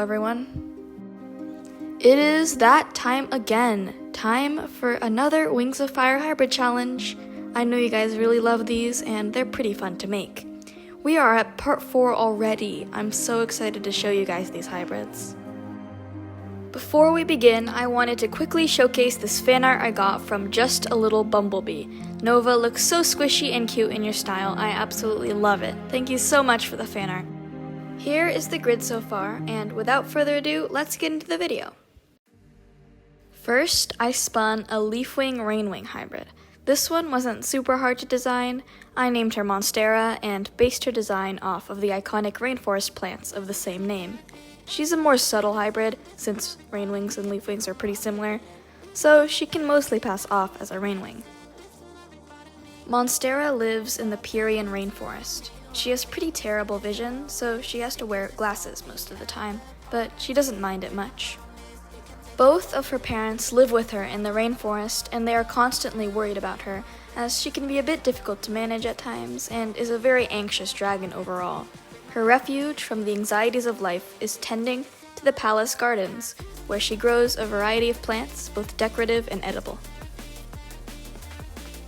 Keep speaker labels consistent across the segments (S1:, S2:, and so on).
S1: everyone. It is that time again. Time for another Wings of Fire hybrid challenge. I know you guys really love these and they're pretty fun to make. We are at part 4 already. I'm so excited to show you guys these hybrids. Before we begin, I wanted to quickly showcase this fan art I got from Just a Little Bumblebee. Nova looks so squishy and cute in your style. I absolutely love it. Thank you so much for the fan art. Here is the grid so far, and without further ado, let's get into the video. First, I spun a Leafwing Rainwing hybrid. This one wasn't super hard to design. I named her Monstera and based her design off of the iconic rainforest plants of the same name. She's a more subtle hybrid, since Rainwings and Leafwings are pretty similar, so she can mostly pass off as a Rainwing. Monstera lives in the Pierian rainforest. She has pretty terrible vision, so she has to wear glasses most of the time, but she doesn't mind it much. Both of her parents live with her in the rainforest, and they are constantly worried about her, as she can be a bit difficult to manage at times and is a very anxious dragon overall. Her refuge from the anxieties of life is tending to the palace gardens, where she grows a variety of plants, both decorative and edible.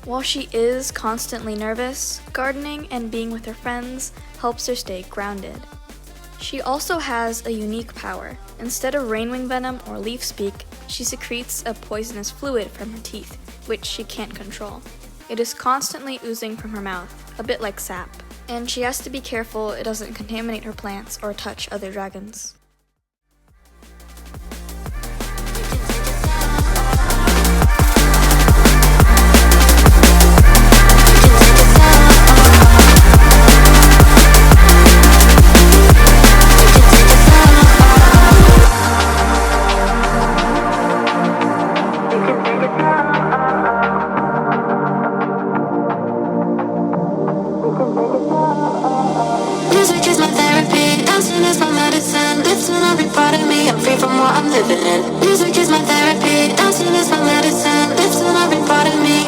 S1: While she is constantly nervous, gardening and being with her friends helps her stay grounded. She also has a unique power. Instead of rainwing venom or leaf speak, she secretes a poisonous fluid from her teeth, which she can't control. It is constantly oozing from her mouth, a bit like sap, and she has to be careful it doesn't contaminate her plants or touch other dragons.
S2: Music is my therapy, dancing is my medicine. Lifting every part of me, I'm free from what I'm living in. Music is my therapy, dancing is my medicine. Lifting every part of me.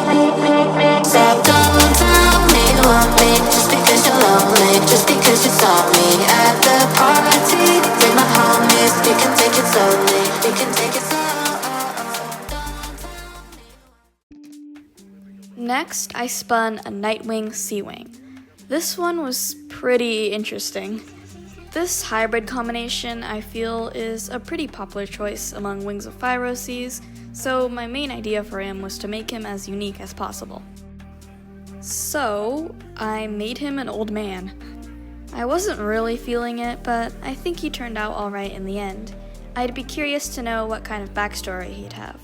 S2: So don't tell me you want me, just because you're lonely, just because you saw me at the party with my homies. You can take it slowly, you can take it slow.
S1: Next, I spun a Nightwing Seawing. This one was pretty interesting. This hybrid combination, I feel, is a pretty popular choice among Wings of Fire OCs, so my main idea for him was to make him as unique as possible. So, I made him an old man. I wasn't really feeling it, but I think he turned out alright in the end. I'd be curious to know what kind of backstory he'd have.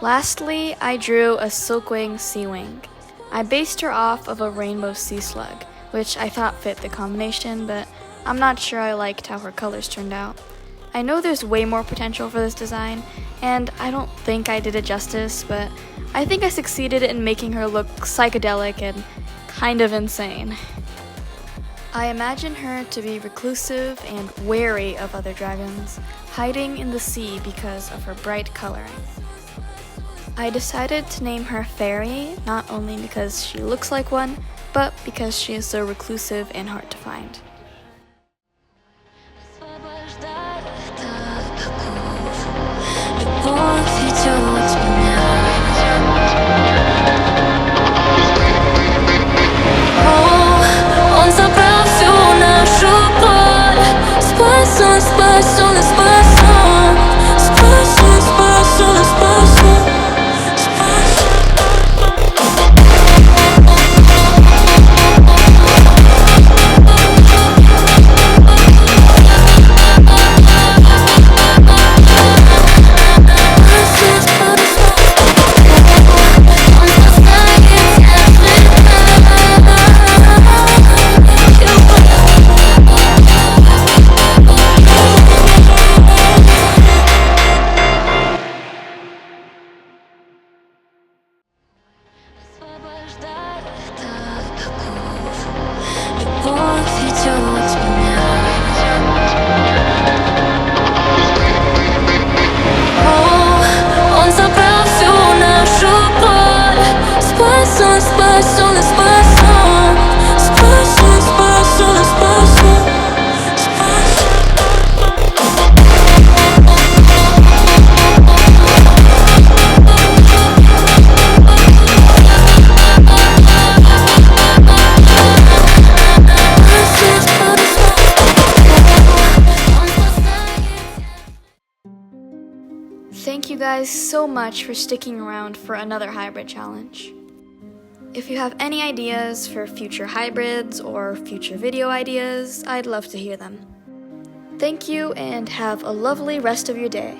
S1: Lastly, I drew a Silkwing Seawing. I based her off of a rainbow sea slug, which I thought fit the combination, but I'm not sure I liked how her colors turned out. I know there's way more potential for this design, and I don't think I did it justice, but I think I succeeded in making her look psychedelic and kind of insane. I imagine her to be reclusive and wary of other dragons, hiding in the sea because of her bright coloring. I decided to name her Fairy, not only because she looks like one, but because she is so reclusive and hard to find.
S2: Он забрал всю нашу боль. Спас он, спас он, спас он. Спас он, спас он, спас он. Он забрал всю нашу боль. Спас он, спас он, спас он. Спас он, спас он, спас он.
S1: Thank you guys so much for sticking around for another hybrid challenge. If you have any ideas for future hybrids or future video ideas, I'd love to hear them. Thank you and have a lovely rest of your day.